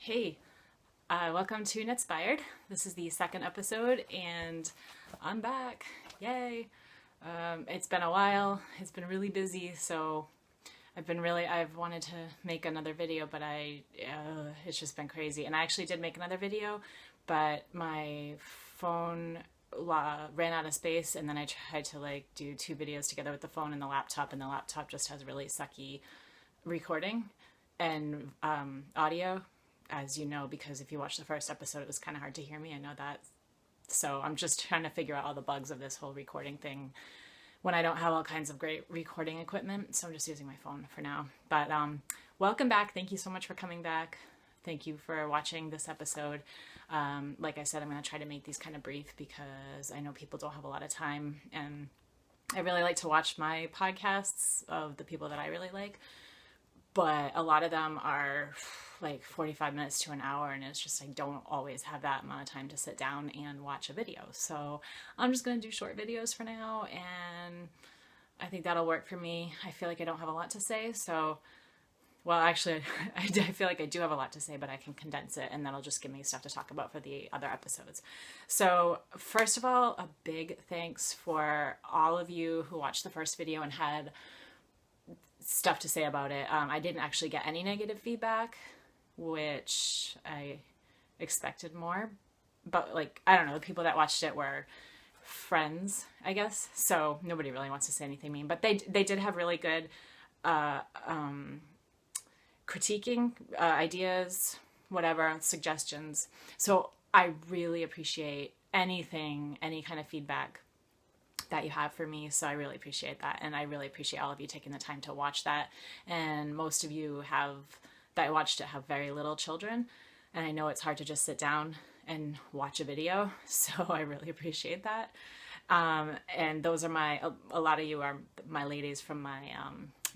Hey, welcome to Knitspired. This is the second episode and I'm back. Yay! It's been a while. It's been really busy, so I've wanted to make another video, but it's just been crazy. And I actually did make another video, but my phone ran out of space, and then I tried to do two videos together with the phone and the laptop just has really sucky recording and audio, as you know, because if you watch the first episode, it was kind of hard to hear me. I know that. So I'm just trying to figure out all the bugs of this whole recording thing when I don't have all kinds of great recording equipment. So I'm just using my phone for now. But welcome back. Thank you so much for coming back. Thank you for watching this episode. Like I said, I'm going to try to make these kind of brief because I know people don't have a lot of time. And I really like to watch my podcasts of the people that I really like. But a lot of them are like 45 minutes to an hour, and it's just I don't always have that amount of time to sit down and watch a video. So I'm just going to do short videos for now, and I think that'll work for me. I feel like I don't have a lot to say, so, well, actually, I feel like I do have a lot to say, but I can condense it, and that'll just give me stuff to talk about for the other episodes. So first of all, a big thanks for all of you who watched the first video and had stuff to say about it. I didn't actually get any negative feedback, which I expected more, but I don't know, the people that watched it were friends, I guess, so nobody really wants to say anything mean, but they did have really good critiquing, ideas, whatever, suggestions. So I really appreciate any kind of feedback that you have for me, so I really appreciate that, and I really appreciate all of you taking the time to watch that. And most of you that watched it have very little children, and I know it's hard to just sit down and watch a video, so I really appreciate that. And those are a lot of you are my ladies from my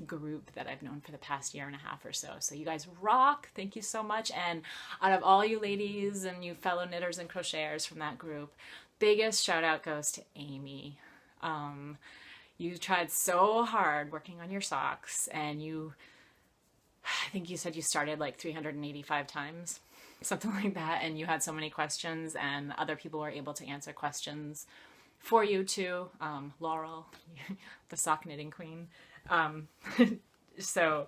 group that I've known for the past year and a half or so. So you guys rock. Thank you so much. And out of all you ladies and you fellow knitters and crocheters from that group, biggest shout out goes to Amy. You tried so hard working on your socks, and I think you said you started 385 times, something like that, and you had so many questions, and other people were able to answer questions for you too. Laurel, the sock knitting queen. So,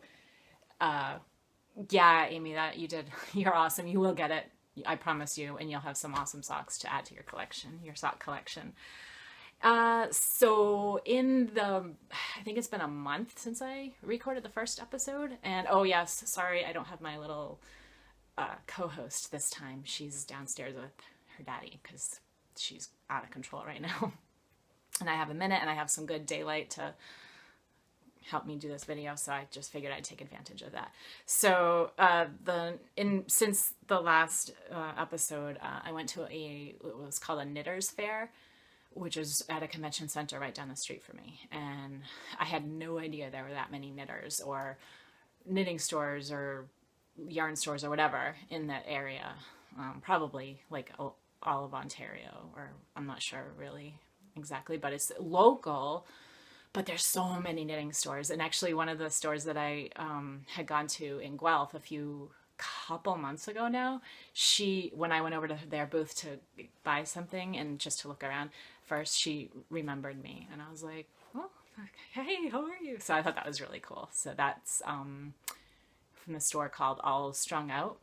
yeah, Amy, that you did, you're awesome. You will get it. I promise you, and you'll have some awesome socks to add to your collection, your sock collection. So I think it's been a month since I recorded the first episode, and oh yes, sorry, I don't have my little, co-host this time. She's downstairs with her daddy because she's out of control right now. And I have a minute and I have some good daylight to help me do this video, so I just figured I'd take advantage of that. So, since the last, episode, I went to it was called a Knitters Fair, which is at a convention center right down the street from me. And I had no idea there were that many knitters or knitting stores or yarn stores or whatever in that area. Probably all of Ontario, or I'm not sure really exactly, but it's local. But there's so many knitting stores. And actually one of the stores that I had gone to in Guelph couple months ago now, when I went over to their booth to buy something and just to look around first, she remembered me, and I was like, oh, hey, how are you? So I thought that was really cool. So that's from the store called All Strung Out.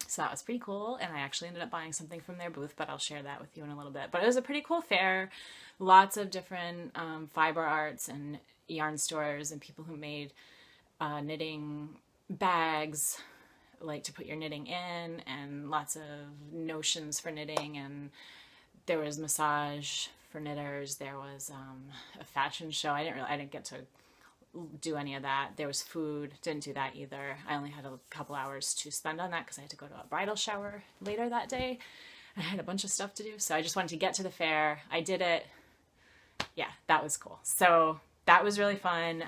So that was pretty cool, and I actually ended up buying something from their booth, but I'll share that with you in a little bit. But it was a pretty cool fair. Lots of different fiber arts and yarn stores and people who made knitting bags, to put your knitting in, and lots of notions for knitting. And there was massage for knitters. There was a fashion show. I didn't get to do any of that. There was food. Didn't do that either. I only had a couple hours to spend on that because I had to go to a bridal shower later that day. I had a bunch of stuff to do, so I just wanted to get to the fair. I did it. Yeah, that was cool. So that was really fun.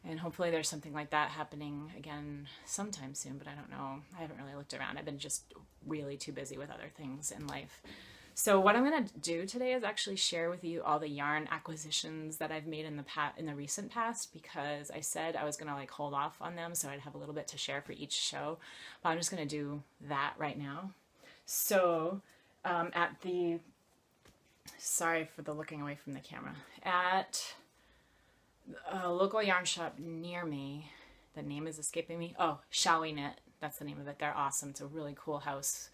And hopefully there's something like that happening again sometime soon, but I don't know. I haven't really looked around. I've been just really too busy with other things in life So what I'm going to do today is actually share with you all the yarn acquisitions that I've made in the recent past, because I said I was going to like hold off on them so I'd have a little bit to share for each show. But I'm just going to do that right now. So at the, sorry for the looking away from the camera, at a local yarn shop near me, the name is escaping me. Oh, Shawl Knit. That's the name of it. They're awesome. It's a really cool house.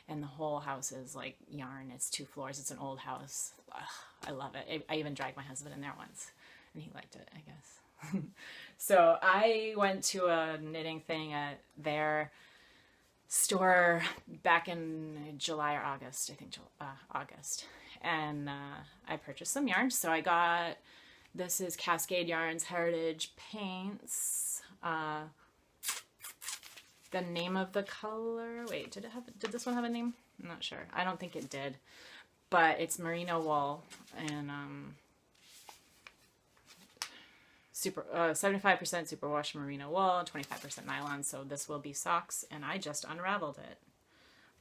And the whole house is like yarn. It's 2 floors. It's an old house. Ugh, I love it. I even dragged my husband in there once and he liked it, I guess. So I went to a knitting thing at their store back in July or August, I think August. And I purchased some yarn. So I got, this is Cascade Yarns Heritage Paints. The name of the color, wait, did this one have a name? I'm not sure. I don't think it did, but it's Marina Wall, and 75% superwash merino wool, 25% nylon, so this will be socks, and I just unraveled it.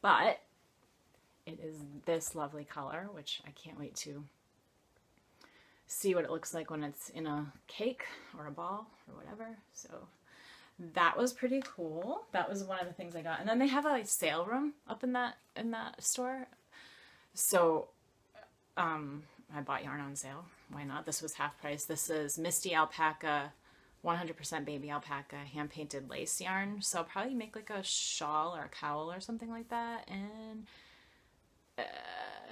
But it is this lovely color, which I can't wait to see what it looks like when it's in a cake or a ball or whatever. So that was pretty cool. That was one of the things I got. And then they have a sale room up in that store. So I bought yarn on sale. Why not? This was half price. This is Misty Alpaca, 100% baby alpaca, hand-painted lace yarn. So I'll probably make like a shawl or a cowl or something like that. And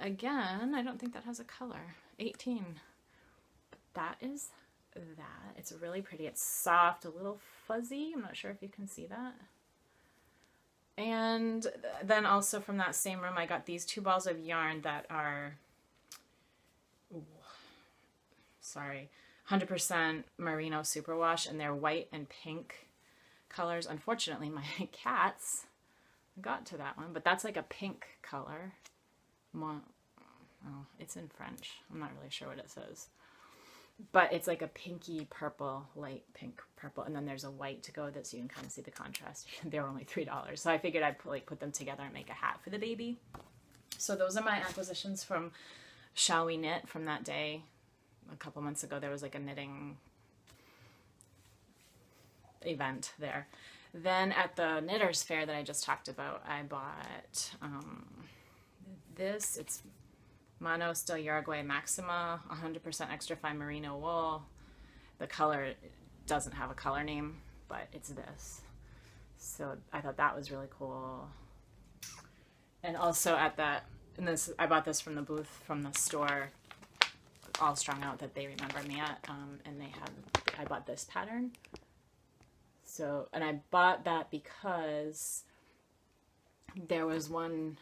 again, I don't think that has a color. 18. But that is that. It's really pretty. It's soft, a little fuzzy. I'm not sure if you can see that. And then also from that same room, I got these 2 balls of yarn that are, ooh, sorry, 100% merino superwash, and they're white and pink colors. Unfortunately, my cats got to that one, but that's like a pink color. Oh, it's in French. I'm not really sure what it says. But it's like a pinky purple, light pink purple, and then there's a white to go with it, so you can kind of see the contrast. They're only $3, so I figured I'd put them together and make a hat for the baby. So those are my acquisitions from Shall We Knit from that day. A couple months ago, there was like a knitting event there. Then at the Knitters Fair that I just talked about, I bought this. It's Manos del Uruguay Maxima, 100% extra fine merino wool. The color doesn't have a color name, but it's this. So I thought that was really cool. And also at that, and this, I bought this from the booth from the store, all strung out that they remember me at, and I bought this pattern. So, and I bought that because there was one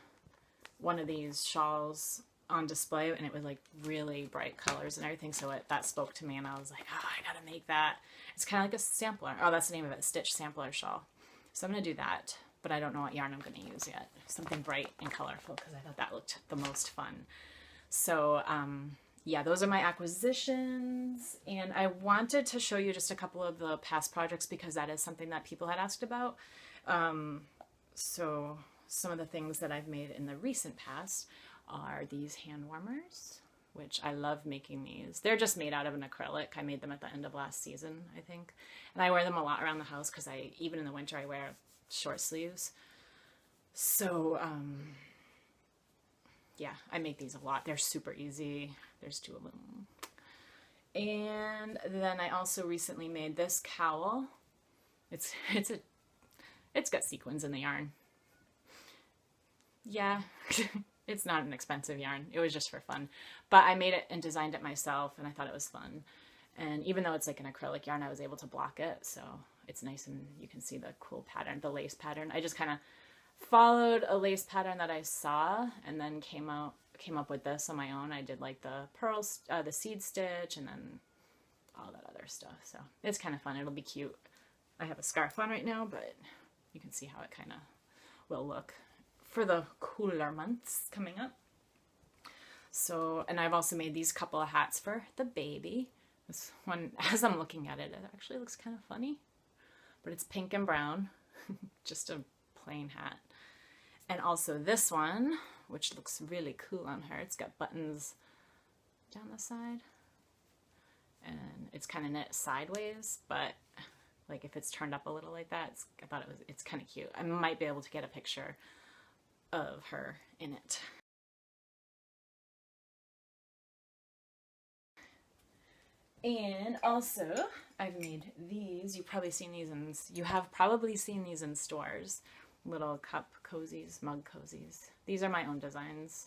of these shawls on display, and it was like really bright colors and everything, so that spoke to me, and I was like, oh, I gotta make that. It's kind of like a sampler. Oh, that's the name of it, Stitch Sampler Shawl. So I'm gonna do that, but I don't know what yarn I'm gonna use yet. Something bright and colorful, because I thought that looked the most fun. So yeah, those are my acquisitions, and I wanted to show you just a couple of the past projects because that is something that people had asked about. So some of the things that I've made in the recent past are these hand warmers, which I love making these. They're just made out of an acrylic. I made them at the end of last season, I think. And I wear them a lot around the house because even in the winter, I wear short sleeves. So, yeah, I make these a lot. They're super easy. There's 2 of them. And then I also recently made this cowl. It's got sequins in the yarn. Yeah. It's not an expensive yarn. It was just for fun. But I made it and designed it myself, and I thought it was fun. And even though it's like an acrylic yarn, I was able to block it, so it's nice, and you can see the cool pattern, the lace pattern. I just kind of followed a lace pattern that I saw, and then came up with this on my own. I did like the pearls, the seed stitch, and then all that other stuff. So it's kind of fun. It'll be cute. I have a scarf on right now, but you can see how it kind of will look for the cooler months coming up. So, and I've also made these couple of hats for the baby. This one, as I'm looking at it, it actually looks kind of funny, but it's pink and brown, just a plain hat. And also this one, which looks really cool on her. It's got buttons down the side, and it's kind of knit sideways, but like if it's turned up a little like that, it's kind of cute. I might be able to get a picture of her in it. And also, I've made these. You have probably seen these in stores. Little cup cozies, mug cozies. These are my own designs.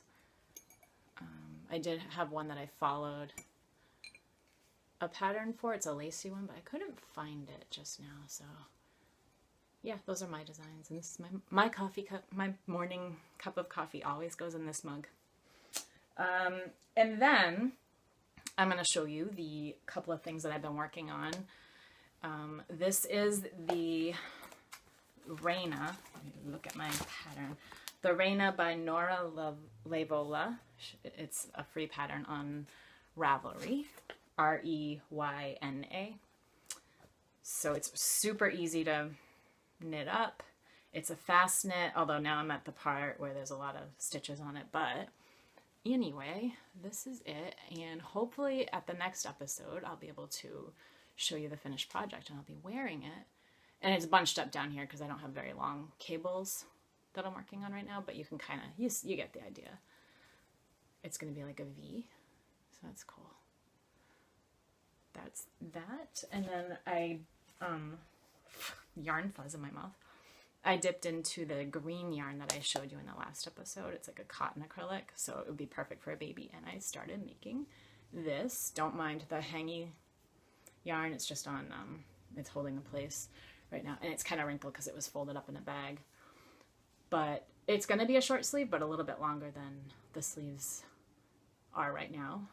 I did have one that I followed a pattern for. It's a lacy one, but I couldn't find it just now. So yeah, those are my designs. And this is my coffee cup. My morning cup of coffee always goes in this mug. And then I'm going to show you the couple of things that I've been working on. This is the Raina. Look at my pattern. The Raina by Nora Levola. It's a free pattern on Ravelry. Reyna. So it's super easy to knit up. It's a fast knit, although now I'm at the part where there's a lot of stitches on it, but anyway, this is it, and hopefully at the next episode I'll be able to show you the finished project, and I'll be wearing it. And it's bunched up down here because I don't have very long cables that I'm working on right now, but you can kind of, you get the idea. It's going to be like a V, so that's cool. That's that. And then I, yarn fuzz in my mouth. I dipped into the green yarn that I showed you in the last episode. It's like a cotton acrylic, so it would be perfect for a baby. And I started making this. Don't mind the hangy yarn. It's just on, it's holding the place right now. And it's kind of wrinkled because it was folded up in a bag. But it's going to be a short sleeve, but a little bit longer than the sleeves are right now.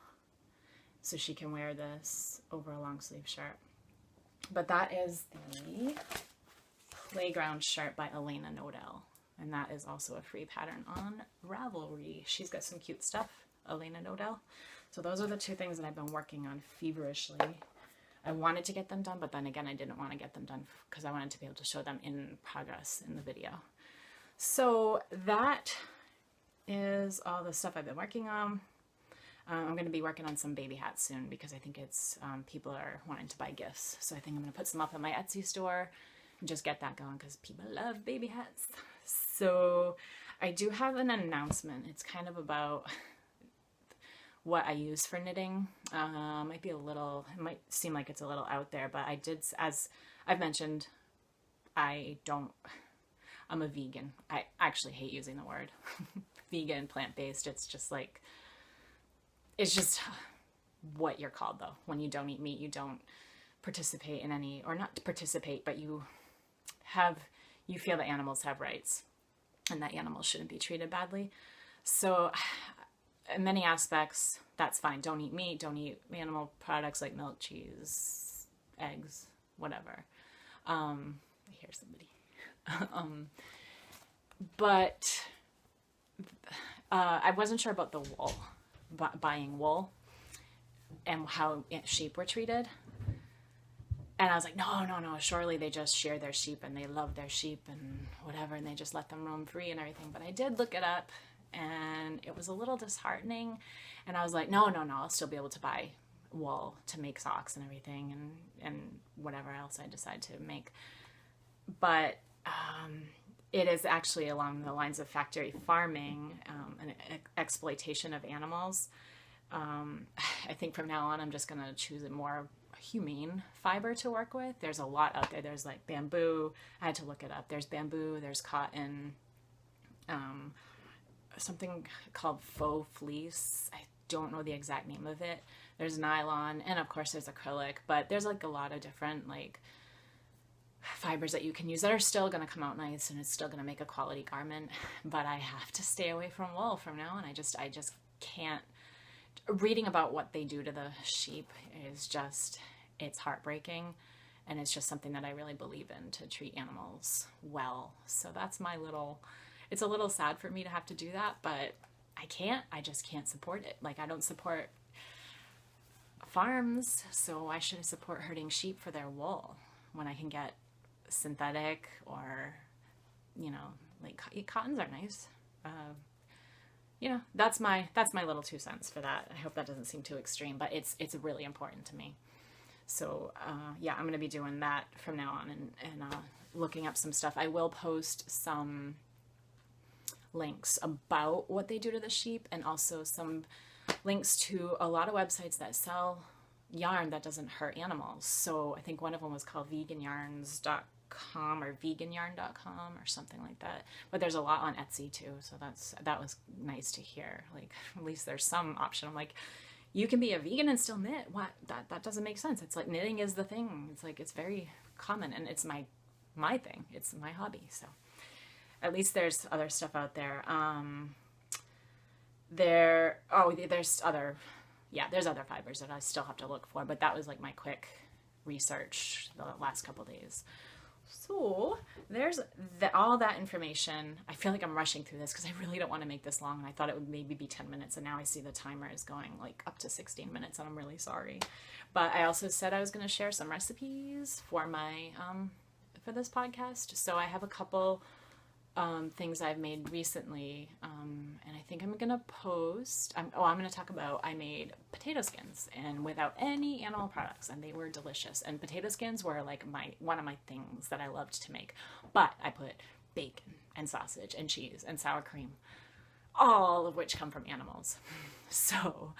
So she can wear this over a long sleeve shirt. But that is the Playground shirt by Elena Nodell, and that is also a free pattern on Ravelry. She's got some cute stuff, Elena Nodell. So those are the two things that I've been working on feverishly. I wanted to get them done, but then again I didn't want to get them done because I wanted to be able to show them in progress in the video. So that is all the stuff I've been working on. I'm going to be working on some baby hats soon because I think it's people are wanting to buy gifts. So I think I'm going to put some up on my Etsy store and just get that going because people love baby hats. So I do have an announcement. It's kind of about what I use for knitting. Might be a little, it might seem like it's a little out there, but I did, as I've mentioned, I'm a vegan. I actually hate using the word vegan, plant-based. It's just like, it's just what you're called though. When you don't eat meat, you don't participate in any, or not participate, but you feel that animals have rights and that animals shouldn't be treated badly. So in many aspects, that's fine. Don't eat meat, don't eat animal products like milk, cheese, eggs, whatever. I hear somebody. But I wasn't sure about the wool, buying wool and how sheep were treated. And I was like, no, surely they just share their sheep and they love their sheep and whatever, and they just let them roam free and everything. But I did look it up, and it was a little disheartening. And I was like, no, I'll still be able to buy wool to make socks and everything and whatever else I decide to make. But it is actually along the lines of factory farming and exploitation of animals. I think from now on, I'm just going to choose a more humane fiber to work with. There's a lot out there. There's like bamboo. I had to look it up. There's bamboo, there's cotton, something called faux fleece. I don't know the exact name of it. There's nylon, and of course there's acrylic, but there's like a lot of different like fibers that you can use that are still going to come out nice, and it's still going to make a quality garment. But I have to stay away from wool from now on. I just can't. Reading about what they do to the sheep is just, it's heartbreaking, and it's just something that I really believe in, to treat animals well. So that's my little, it's a little sad for me to have to do that, but I just can't support it. Like, I don't support farms, so I shouldn't support herding sheep for their wool when I can get synthetic, or, you know, like cottons are nice. you know, that's my little 2 cents for that. I hope that doesn't seem too extreme, but it's really important to me. So yeah, I'm going to be doing that from now on, and looking up some stuff. I will post some links about what they do to the sheep, and also some links to a lot of websites that sell yarn that doesn't hurt animals. So I think one of them was called veganyarns.com or veganyarn.com or something like that. But there's a lot on Etsy too, so that was nice to hear. Like, at least there's some option. I'm like, you can be a vegan and still knit. What? That doesn't make sense. It's like knitting is the thing. It's like, it's very common, and it's my thing. It's my hobby. So at least there's other stuff out there. There's other fibers that I still have to look for, but that was like my quick research the last couple days. So there's all that information. I feel like I'm rushing through this because I really don't want to make this long, and I thought it would maybe be 10 minutes, and now I see the timer is going like up to 16 minutes, and I'm really sorry. But I also said I was going to share some recipes for my for this podcast. So I have a couple things I've made recently, and I think I'm gonna post. I'm gonna talk about. I made potato skins, and without any animal products, and they were delicious. And potato skins were like one of my things that I loved to make. But I put bacon and sausage and cheese and sour cream, all of which come from animals. So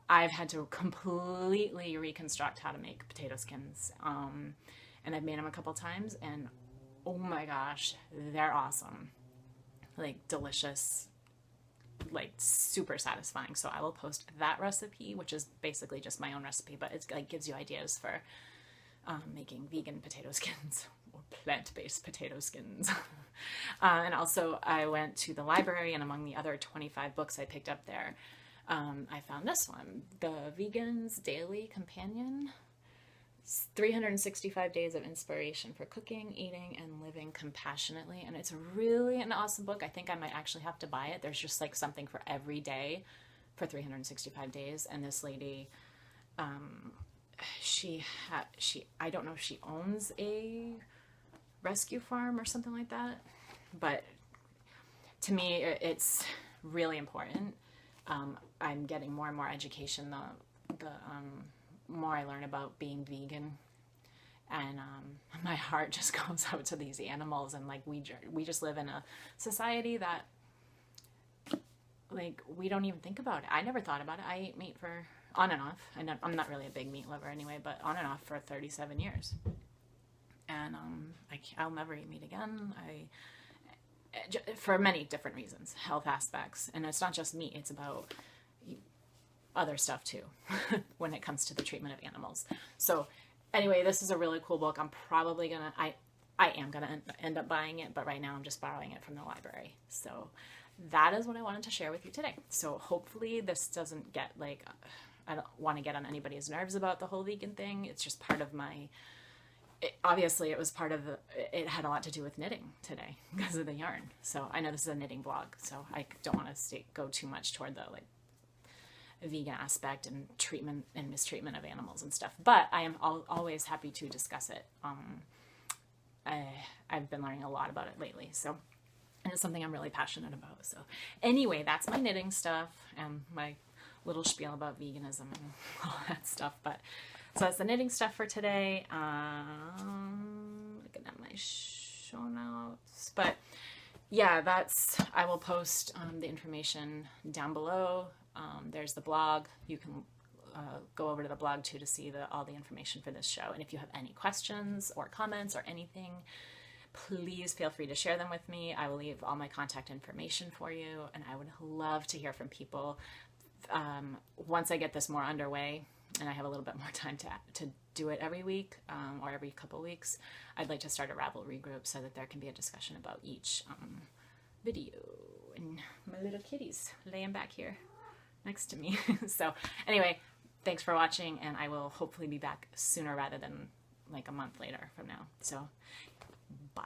I've had to completely reconstruct how to make potato skins, and I've made them a couple times, and oh my gosh, they're awesome. Like, delicious, like super satisfying. So I will post that recipe, which is basically just my own recipe, but it's like gives you ideas for making vegan potato skins or plant-based potato skins. And also I went to the library, and among the other 25 books I picked up there, I found this one, The Vegan's Daily Companion. 365 Days of Inspiration for Cooking, Eating, and Living Compassionately. And it's really an awesome book. I think I might actually have to buy it. There's just like something for every day for 365 days. And this lady, I don't know if she owns a rescue farm or something like that, but to me, it's really important. I'm getting more and more education the more I learn about being vegan, and my heart just goes out to these animals. And like we just live in a society that like we don't even think about it. I never thought about it. I ate meat for on and off. I'm not really a big meat lover anyway, but on and off for 37 years, and I'll never eat meat again. For many different reasons, health aspects, and it's not just meat. It's about other stuff too when it comes to the treatment of animals. So anyway, this is a really cool book. I'm probably gonna I am gonna end up buying it, but right now I'm just borrowing it from the library. So that is what I wanted to share with you today. So hopefully this doesn't get like, I don't want to get on anybody's nerves about the whole vegan thing. It's just part of obviously it was part of it had a lot to do with knitting today because of the yarn. So I know this is a knitting blog, so I don't want to go too much toward the like vegan aspect and treatment and mistreatment of animals and stuff, but I am always happy to discuss it. I've been learning a lot about it lately, so, and it's something I'm really passionate about. So anyway, that's my knitting stuff and my little spiel about veganism and all that stuff. But so that's the knitting stuff for today. Looking at my show notes, but yeah, I will post the information down below. There's the blog. You can go over to the blog too to see all the information for this show. And if you have any questions or comments or anything, please feel free to share them with me. I will leave all my contact information for you, and I would love to hear from people. Once I get this more underway and I have a little bit more time to do it every week or every couple weeks, I'd like to start a Ravelry group so that there can be a discussion about each video. And my little kitties laying back here next to me. So anyway, thanks for watching, and I will hopefully be back sooner rather than like a month later from now. So bye.